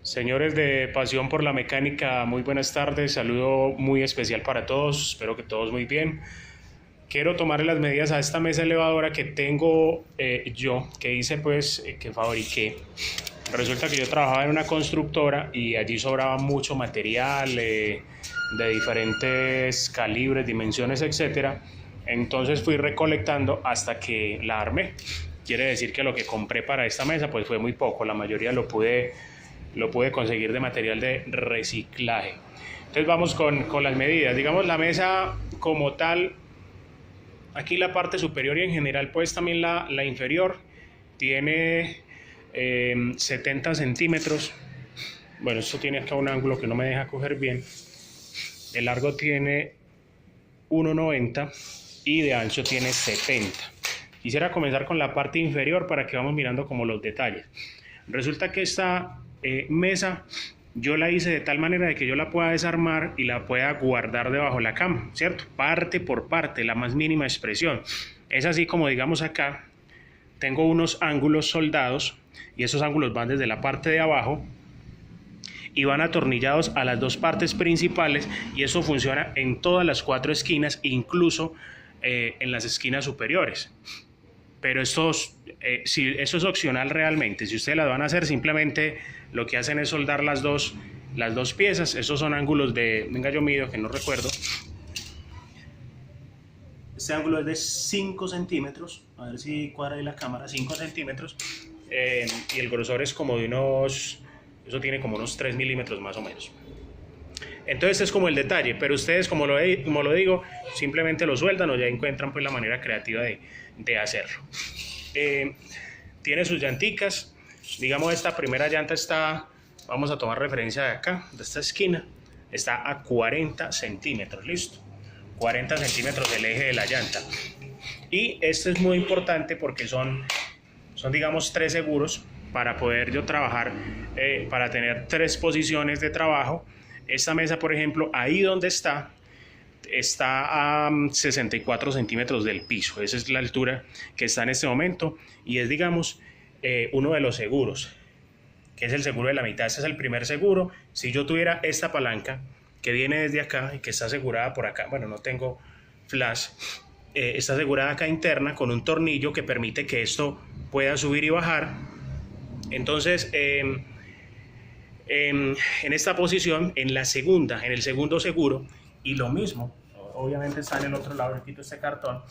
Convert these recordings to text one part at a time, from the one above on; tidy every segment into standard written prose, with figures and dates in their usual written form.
Señores de Pasión por la Mecánica, muy buenas tardes, saludo muy especial para todos, espero que todos muy bien. Quiero tomarle las medidas a esta mesa elevadora que tengo yo, que hice que fabriqué. Resulta que yo trabajaba en una constructora y allí sobraba mucho material de diferentes calibres, dimensiones, etcétera. Entonces fui recolectando hasta que la armé. Quiere decir que lo que compré para esta mesa pues fue muy poco, la mayoría lo pude conseguir de material de reciclaje. Entonces vamos con las medidas. Digamos la mesa como tal, aquí la parte superior y en general pues también la inferior tiene 70 centímetros. Bueno, esto tiene acá un ángulo que no me deja coger bien. El largo tiene 1,90 y de ancho tiene 70. Quisiera comenzar con la parte inferior para que vamos mirando como los detalles. Resulta que esta mesa yo la hice de tal manera de que yo la pueda desarmar y la pueda guardar debajo de la cama, ¿cierto? Parte por parte, la más mínima expresión. Es así como digamos acá, tengo unos ángulos soldados y esos ángulos van desde la parte de abajo y van atornillados a las dos partes principales y eso funciona en todas las cuatro esquinas, incluso en las esquinas superiores. Pero eso es opcional realmente. Si ustedes las van a hacer, simplemente lo que hacen es soldar las dos piezas. Esos son ángulos de, venga yo mido que no recuerdo. Este ángulo es de 5 centímetros, a ver si cuadra ahí la cámara, 5 centímetros. Y el grosor es como de unos, eso tiene como unos 3 milímetros más o menos. Entonces este es como el detalle, pero ustedes como lo digo, simplemente lo sueldan o ya encuentran pues la manera creativa de hacerlo. Tiene sus llanticas, digamos esta primera llanta está, vamos a tomar referencia de acá, de esta esquina, está a 40 centímetros, listo, 40 centímetros el eje de la llanta. Y esto es muy importante porque son digamos 3 seguros para poder yo trabajar, para tener 3 posiciones de trabajo. Esta mesa, por ejemplo, ahí donde está a 64 centímetros del piso. Esa es la altura que está en este momento y es, digamos, uno de los seguros, que es el seguro de la mitad. Este es el primer seguro. Si yo tuviera esta palanca que viene desde acá y que está asegurada por acá, bueno, no tengo flash, está asegurada acá interna con un tornillo que permite que esto pueda subir y bajar. Entonces, en esta posición, en el segundo seguro, y lo mismo, obviamente está en el otro lado, le quito este cartón,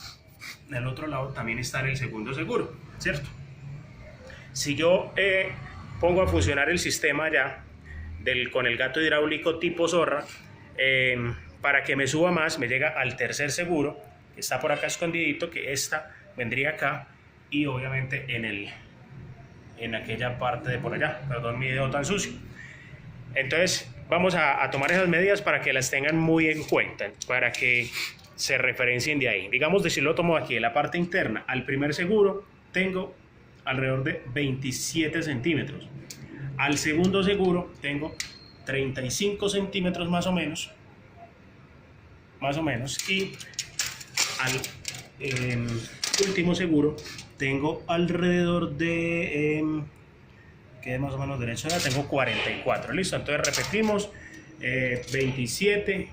en el otro lado también está en el segundo seguro, ¿cierto? Si yo pongo a funcionar el sistema ya con el gato hidráulico tipo zorra, para que me suba más, me llega al tercer seguro, que está por acá escondidito, que esta vendría acá, y obviamente en aquella parte de por allá, perdón mi dedo tan sucio. Entonces vamos a tomar esas medidas para que las tengan muy en cuenta, para que se referencien de ahí. Digamos, si lo tomo aquí, de la parte interna al primer seguro, tengo alrededor de 27 centímetros. Al segundo seguro tengo 35 centímetros más o menos. Y al último seguro tengo alrededor de... que es más o menos derecho, ya tengo 44, listo. Entonces repetimos, 27,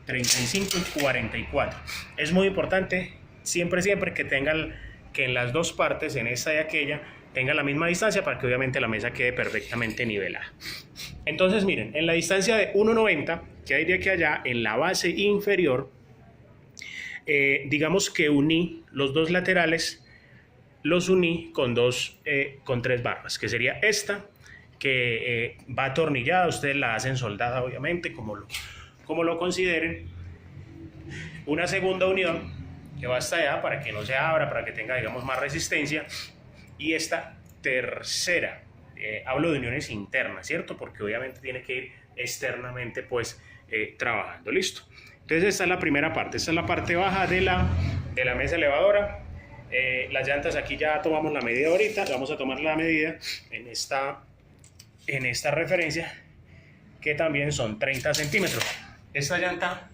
35 y 44. Es muy importante siempre que en las dos partes, en esta y aquella, tengan la misma distancia para que obviamente la mesa quede perfectamente nivelada. Entonces miren, en la distancia de 1,90 que hay de aquí a allá, en la base inferior, digamos que uní los dos laterales, los uní con 3 barras, que sería esta, que va atornillada. Ustedes la hacen soldada obviamente, como lo consideren. Una segunda unión que va hasta allá para que no se abra, para que tenga, digamos, más resistencia. Y esta tercera, hablo de uniones internas, ¿cierto? Porque obviamente tiene que ir externamente, pues, trabajando, listo. Entonces esta es la primera parte, esta es la parte baja de la mesa elevadora. Las llantas, aquí ya tomamos la medida ahorita, vamos a tomar la medida en esta referencia, que también son 30 centímetros. Esta llanta,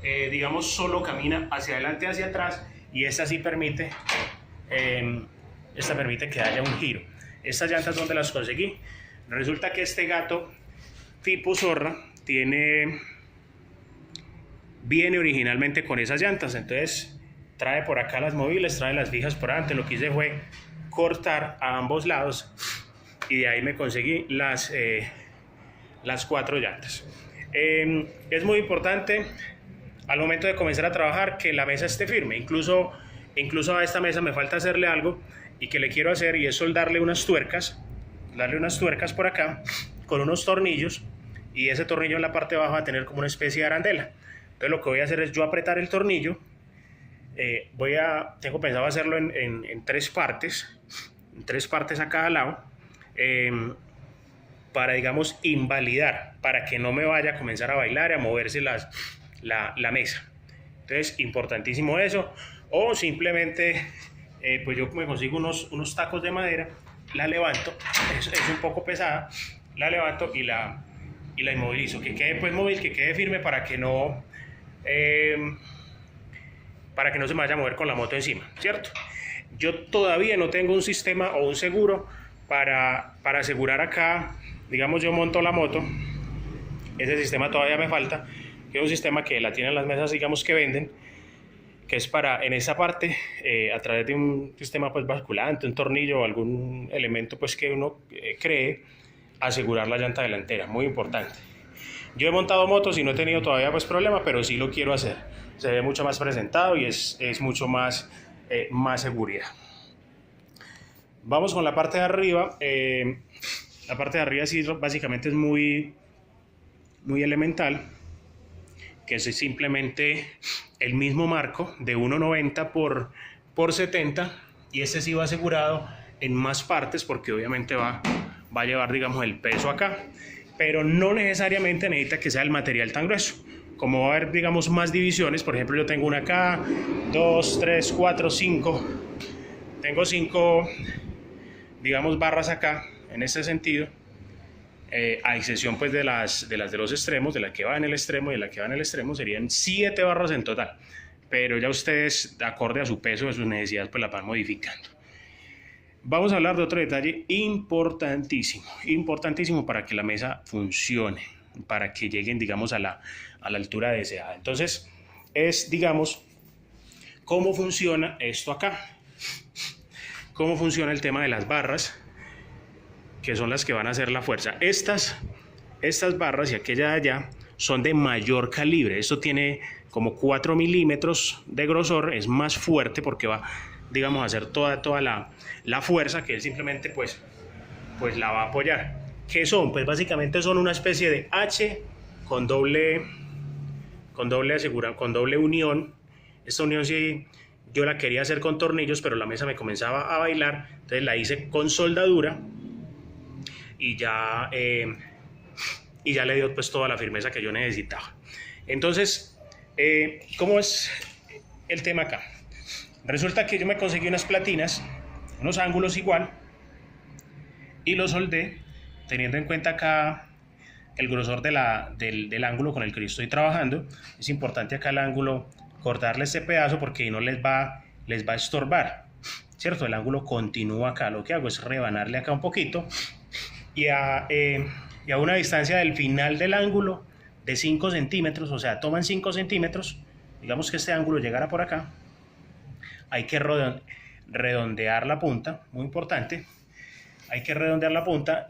digamos, solo camina hacia adelante y hacia atrás, y esta sí permite que haya un giro. Estas llantas, ¿dónde las conseguí? Resulta que este gato tipo Zorra viene originalmente con esas llantas, entonces trae por acá las móviles, trae las fijas por adelante. Lo que hice fue cortar a ambos lados y de ahí me conseguí las 4 llantas. Es muy importante al momento de comenzar a trabajar que la mesa esté firme. Incluso a esta mesa me falta hacerle algo y que le quiero hacer, y es soldarle unas tuercas, darle unas tuercas por acá con unos tornillos, y ese tornillo en la parte de abajo va a tener como una especie de arandela. Entonces lo que voy a hacer es yo apretar el tornillo. Tengo pensado hacerlo en 3 partes, en 3 partes a cada lado, para, digamos, invalidar, para que no me vaya a comenzar a bailar y a moverse la mesa. Entonces, importantísimo eso. O simplemente, pues yo me consigo unos tacos de madera, la levanto, es un poco pesada, la levanto y la inmovilizo, que quede pues móvil, que quede firme para que no se me vaya a mover con la moto encima, ¿cierto? Yo todavía no tengo un sistema o un seguro para asegurar acá. Digamos, yo monto la moto, ese sistema todavía me falta, que es un sistema que la tienen las mesas, digamos, que venden, que es para, en esa parte, a través de un sistema pues basculante, un tornillo o algún elemento pues que uno cree, asegurar la llanta delantera, muy importante. Yo he montado motos y no he tenido todavía pues problema, pero sí lo quiero hacer. Se ve mucho más presentado y es mucho más seguridad. Vamos con la parte de arriba. La parte de arriba sí básicamente es muy elemental, que es simplemente el mismo marco de 1,90 por 70, y este sí va asegurado en más partes porque obviamente va a llevar, digamos, el peso acá, pero no necesariamente necesita que sea el material tan grueso. Como va a haber, digamos, más divisiones, por ejemplo, yo tengo una acá, 2, 3, 4, 5, tengo 5, digamos, barras acá, en este sentido, a excepción pues de las de los extremos, de la que va en el extremo y de la que va en el extremo, serían 7 barras en total, pero ya ustedes, acorde a su peso, a sus necesidades, pues la van modificando. Vamos a hablar de otro detalle importantísimo para que la mesa funcione, para que lleguen, digamos, a la altura deseada. Entonces, digamos, cómo funciona esto acá, cómo funciona el tema de las barras, que son las que van a hacer la fuerza. Estas barras y aquella de allá son de mayor calibre. Esto tiene como 4 milímetros de grosor, es más fuerte porque va, digamos, a hacer toda la fuerza, que él simplemente pues la va a apoyar. ¿Qué son? Pues básicamente son una especie de H con doble unión. Esta unión sí yo la quería hacer con tornillos, pero la mesa me comenzaba a bailar, entonces la hice con soldadura y ya le dio pues toda la firmeza que yo necesitaba. Entonces, ¿cómo es el tema acá? Resulta que yo me conseguí unas platinas, unos ángulos igual, y los soldé teniendo en cuenta acá el grosor del ángulo con el que yo estoy trabajando. Es importante acá el ángulo cortarle este pedazo porque no les va a estorbar, ¿cierto? El ángulo continúa acá. Lo que hago es rebanarle acá un poquito y a una distancia del final del ángulo de 5 centímetros, o sea, toman 5 centímetros, digamos que este ángulo llegara por acá, hay que redondear la punta, muy importante, hay que redondear la punta,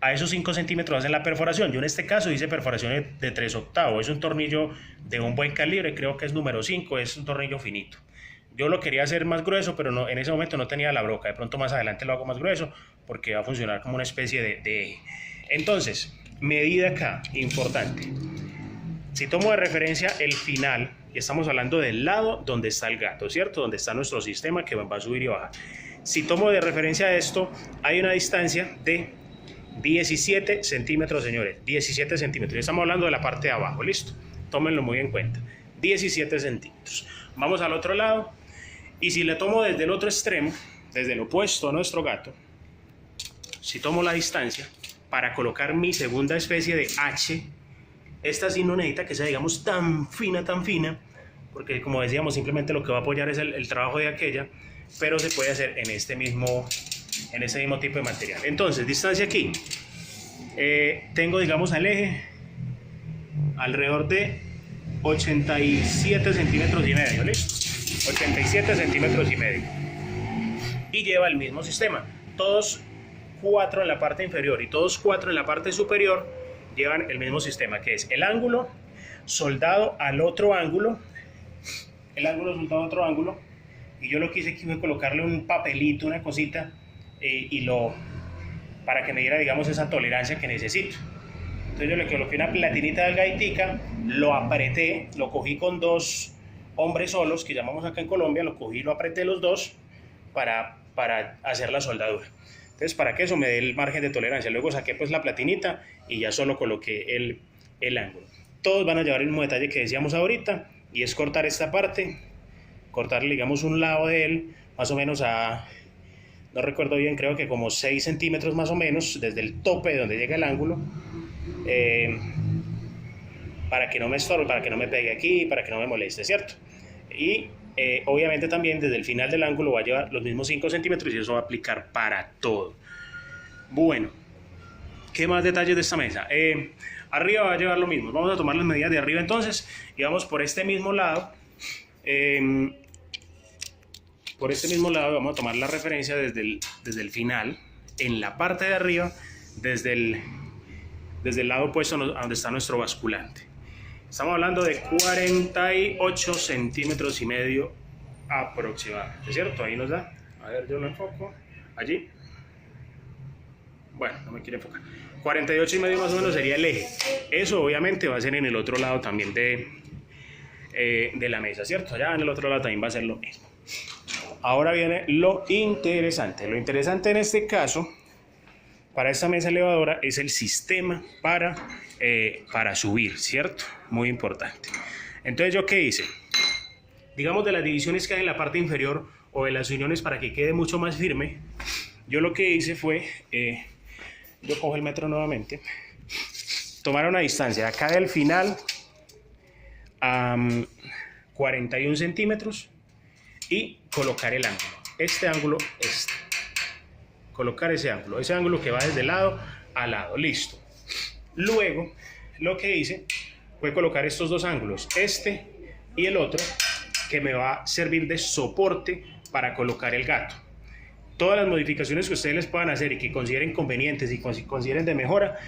a esos 5 centímetros hacen la perforación. Yo en este caso hice perforaciones de 3/8, es un tornillo de un buen calibre, creo que es número 5, es un tornillo finito. Yo lo quería hacer más grueso, pero no, en ese momento no tenía la broca. De pronto más adelante lo hago más grueso porque va a funcionar como una especie de eje. Entonces, medida acá, importante. Si tomo de referencia el final, y estamos hablando del lado donde está el gato, ¿cierto? Donde está nuestro sistema que va a subir y bajar. Si tomo de referencia esto, hay una distancia de 17 centímetros, señores. 17 centímetros. Estamos hablando de la parte de abajo, ¿listo? Tómenlo muy en cuenta. 17 centímetros. Vamos al otro lado. Y si le tomo desde el otro extremo, desde el opuesto a nuestro gato, si tomo la distancia para colocar mi segunda especie de H, esta sí no necesita que sea, digamos, tan fina, porque como decíamos, simplemente lo que va a apoyar es el trabajo de aquella, pero se puede hacer en este mismo tipo de material. Entonces, distancia aquí, tengo, digamos, al eje alrededor de 87 centímetros y medio, ¿listo? 87 centímetros y medio. Y lleva el mismo sistema. Todos 4 en la parte inferior y todos 4 en la parte superior llevan el mismo sistema, que es el ángulo soldado al otro ángulo. El ángulo soldado al otro ángulo. Y yo lo que hice aquí fue colocarle un papelito, una cosita, para que me diera, digamos, esa tolerancia que necesito. Entonces yo le coloqué una platinita delgaditica, lo apreté, lo cogí con 2 hombres solos, que llamamos acá en Colombia, lo cogí y lo apreté los dos para hacer la soldadura. Entonces, para que eso me dé el margen de tolerancia. Luego saqué pues la platinita y ya solo coloqué el ángulo. Todos van a llevar el mismo detalle que decíamos ahorita, y es cortar esta parte, cortarle, digamos, un lado de él, más o menos no recuerdo bien, creo que como 6 centímetros más o menos, desde el tope de donde llega el ángulo, para que no me estorbe, para que no me pegue aquí, para que no me moleste, ¿cierto? Y obviamente también desde el final del ángulo va a llevar los mismos 5 centímetros y eso va a aplicar para todo. Bueno, ¿qué más detalles de esta mesa? Arriba va a llevar lo mismo. Vamos a tomar las medidas de arriba entonces y vamos por este mismo lado. Por este mismo lado vamos a tomar la referencia desde el final, en la parte de arriba, desde el lado opuesto a donde está nuestro basculante. Estamos hablando de 48 centímetros y medio aproximadamente, ¿cierto? Ahí nos da. A ver, yo lo enfoco. Allí. Bueno, no me quiere enfocar. 48 y medio más o menos sería el eje. Eso obviamente va a ser en el otro lado también de la mesa, ¿cierto? Allá en el otro lado también va a ser lo mismo. Ahora viene lo interesante. Lo interesante en este caso, para esta mesa elevadora, es el sistema para subir, ¿cierto? Muy importante. Entonces, ¿yo qué hice? Digamos, de las divisiones que hay en la parte inferior o de las uniones, para que quede mucho más firme, yo lo que hice fue, yo cojo el metro nuevamente, tomar una distancia acá del final a 41 centímetros y colocar el ángulo. Este ángulo, colocar ese ángulo que va desde lado a lado, listo. Luego, lo que hice fue colocar estos dos ángulos, este y el otro, que me va a servir de soporte para colocar el gato. Todas las modificaciones que ustedes les puedan hacer y que consideren convenientes y consideren de mejora,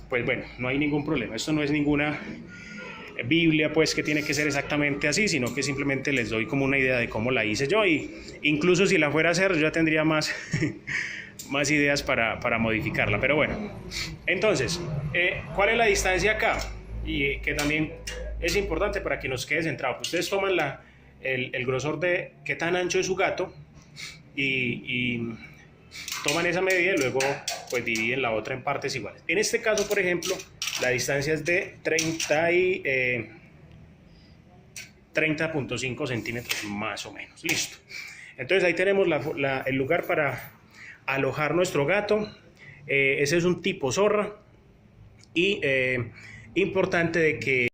pues bueno, no hay ningún problema. Esto no es ninguna Biblia pues que tiene que ser exactamente así, sino que simplemente les doy como una idea de cómo la hice yo, y incluso si la fuera a hacer yo ya tendría más más ideas para modificarla. Pero bueno, entonces, ¿cuál es la distancia acá? Y que también es importante para que nos quede centrado. Pues ustedes toman el grosor de qué tan ancho es su gato y toman esa medida y luego pues dividen la otra en partes iguales. En este caso, por ejemplo, la distancia es de 30.5 centímetros más o menos. Listo. Entonces ahí tenemos el lugar para alojar nuestro gato. Ese es un tipo zorra, y importante de que